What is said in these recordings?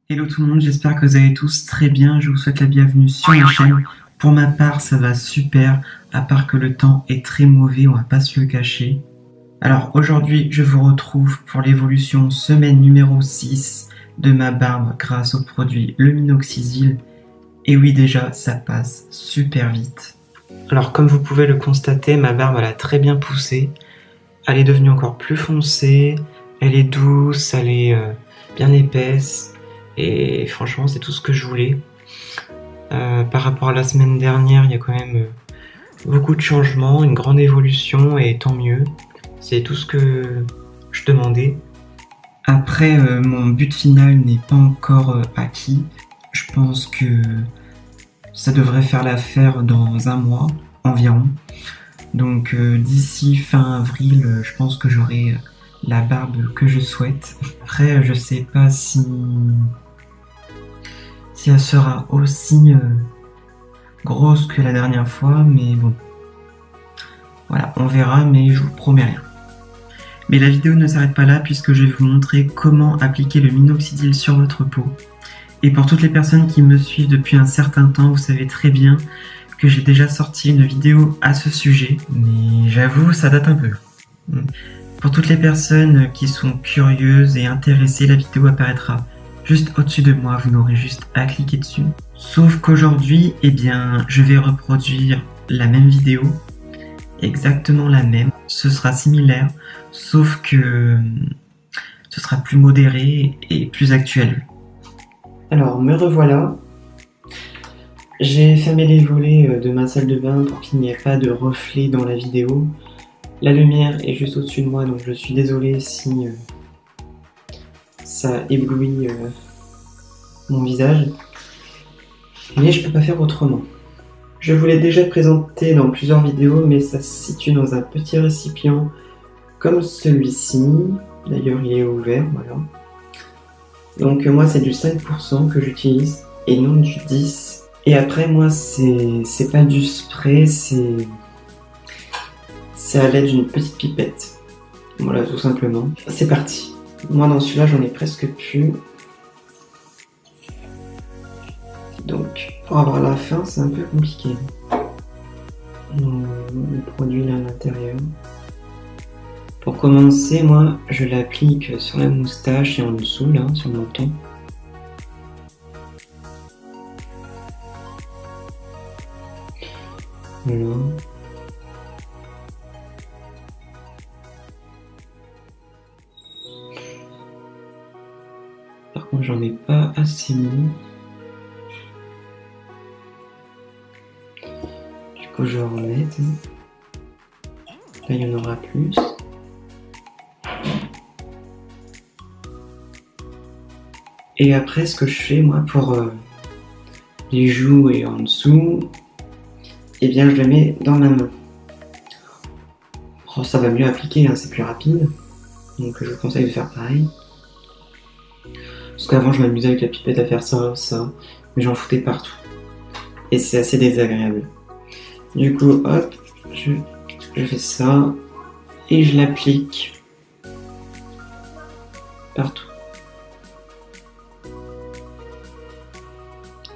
Hello tout le monde, j'espère que vous allez tous très bien, je vous souhaite la bienvenue sur ma chaîne. Pour ma part, ça va super, à part que le temps est très mauvais, on va pas se le cacher. Alors aujourd'hui, je vous retrouve pour l'évolution semaine numéro 6 de ma barbe grâce au produit le minoxidil. Et oui déjà, ça passe super vite. Alors comme vous pouvez le constater, ma barbe elle a très bien poussé. Elle est devenue encore plus foncée, elle est douce, elle est bien épaisse. Et franchement, c'est tout ce que je voulais. Par rapport à la semaine dernière, il y a quand même beaucoup de changements, une grande évolution, et tant mieux. C'est tout ce que je demandais. Après, mon but final n'est pas encore acquis. Je pense que ça devrait faire l'affaire dans un mois environ. Donc d'ici fin avril, je pense que j'aurai la barbe que je souhaite. Après, je sais pas si elle sera aussi grosse que la dernière fois, mais bon. Voilà, on verra, mais je vous promets rien. Mais la vidéo ne s'arrête pas là, puisque je vais vous montrer comment appliquer le minoxidil sur votre peau. Et pour toutes les personnes qui me suivent depuis un certain temps, vous savez très bien que j'ai déjà sorti une vidéo à ce sujet, mais j'avoue, ça date un peu. Pour toutes les personnes qui sont curieuses et intéressées, la vidéo apparaîtra juste au-dessus de moi, vous n'aurez juste à cliquer dessus. Sauf qu'aujourd'hui, eh bien, je vais reproduire la même vidéo, exactement la même. Ce sera similaire, sauf que ce sera plus modéré et plus actuel. Alors, me revoilà. J'ai fermé les volets de ma salle de bain pour qu'il n'y ait pas de reflet dans la vidéo. La lumière est juste au-dessus de moi, donc je suis désolé si ça éblouit mon visage, mais je peux pas faire autrement. Je vous l'ai déjà présenté dans plusieurs vidéos, mais ça se situe dans un petit récipient comme celui-ci. D'ailleurs, il est ouvert, voilà. Donc moi, c'est du 5% que j'utilise et non du 10%. Et après, moi, c'est pas du spray, c'est à l'aide d'une petite pipette. Voilà, tout simplement. C'est parti. Moi, dans celui-là, j'en ai presque plus. Donc, pour avoir la fin, c'est un peu compliqué. Le produit là à l'intérieur. Pour commencer, moi, je l'applique sur la moustache et en dessous, là, sur le menton. Voilà. Par contre, j'en ai pas assez mis. Du coup, je vais remettre. Là, il y en aura plus. Et après, ce que je fais, moi, pour les joues et en dessous, eh bien, je le mets dans ma main. Oh, ça va mieux appliquer, hein, c'est plus rapide. Donc, je vous conseille de faire pareil. Parce qu'avant, je m'amusais avec la pipette à faire ça, mais j'en foutais partout. Et c'est assez désagréable. Du coup, hop, je fais ça et je l'applique partout.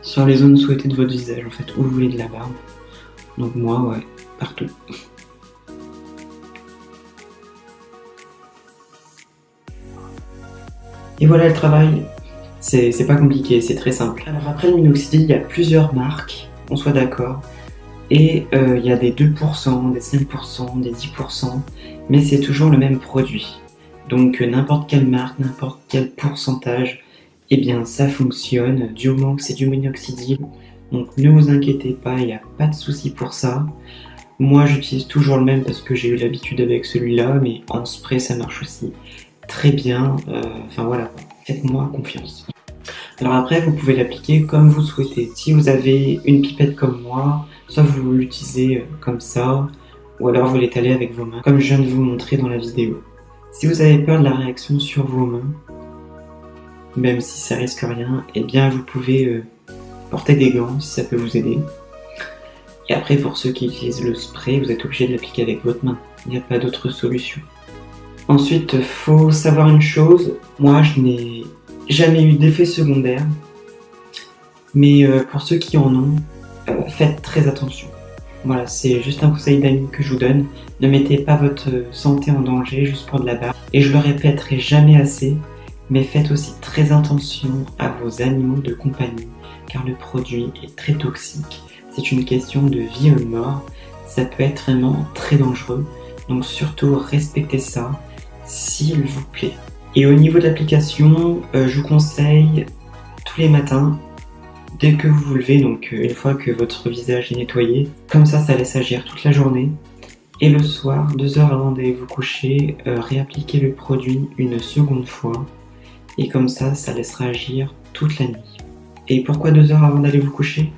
Sur les zones souhaitées de votre visage, en fait, où vous voulez de la barbe. Donc moi, ouais, partout. Et voilà le travail. C'est pas compliqué, c'est très simple. Alors après le minoxidil, il y a plusieurs marques, on soit d'accord. Et il y a des 2%, des 5%, des 10%, mais c'est toujours le même produit. Donc n'importe quelle marque, n'importe quel pourcentage, eh bien ça fonctionne, du moment que c'est du minoxidil. Donc ne vous inquiétez pas, il n'y a pas de souci pour ça. Moi j'utilise toujours le même parce que j'ai eu l'habitude avec celui-là, mais en spray ça marche aussi très bien. Enfin voilà, faites-moi confiance. Alors après vous pouvez l'appliquer comme vous souhaitez. Si vous avez une pipette comme moi, soit vous l'utilisez comme ça, ou alors vous l'étalez avec vos mains, comme je viens de vous montrer dans la vidéo. Si vous avez peur de la réaction sur vos mains, même si ça risque rien, eh bien vous pouvez porter des gants si ça peut vous aider. Et après, pour ceux qui utilisent le spray, vous êtes obligé de l'appliquer avec votre main. Il n'y a pas d'autre solution. Ensuite, faut savoir une chose. Moi, je n'ai jamais eu d'effet secondaire, mais pour ceux qui en ont, faites très attention. Voilà, c'est juste un conseil d'amis que je vous donne. Ne mettez pas votre santé en danger juste pour de la barbe. Et je le répéterai jamais assez, mais faites aussi très attention à vos animaux de compagnie, car le produit est très toxique. C'est une question de vie ou de mort. Ça peut être vraiment très dangereux. Donc surtout, respectez ça, s'il vous plaît. Et au niveau de l'application, je vous conseille tous les matins, dès que vous vous levez, donc une fois que votre visage est nettoyé, comme ça laisse agir toute la journée. Et le soir, 2 heures avant d'aller vous coucher, réappliquez le produit une seconde fois. Et comme ça laissera agir toute la nuit. Et pourquoi 2 heures avant d'aller vous coucher?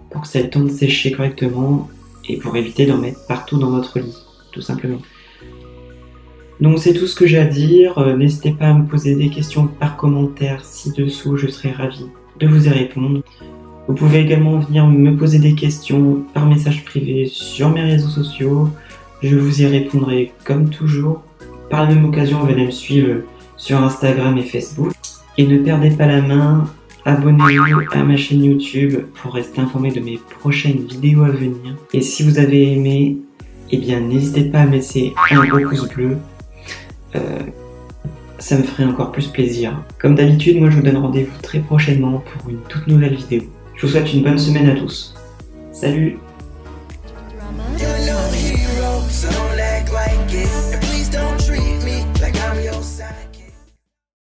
Pour que ça ait le temps de sécher correctement et pour éviter d'en mettre partout dans votre lit, tout simplement. Donc c'est tout ce que j'ai à dire. N'hésitez pas à me poser des questions par commentaire ci-dessous, je serai ravi de vous y répondre. Vous pouvez également venir me poser des questions par message privé sur mes réseaux sociaux. Je vous y répondrai comme toujours. Par la même occasion, venez me suivre sur Instagram et Facebook. Et ne perdez pas la main, abonnez-vous à ma chaîne YouTube pour rester informé de mes prochaines vidéos à venir. Et si vous avez aimé, eh bien n'hésitez pas à me laisser un gros pouce bleu. Ça me ferait encore plus plaisir. Comme d'habitude, moi je vous donne rendez-vous très prochainement pour une toute nouvelle vidéo. Je vous souhaite une bonne semaine à tous. Salut!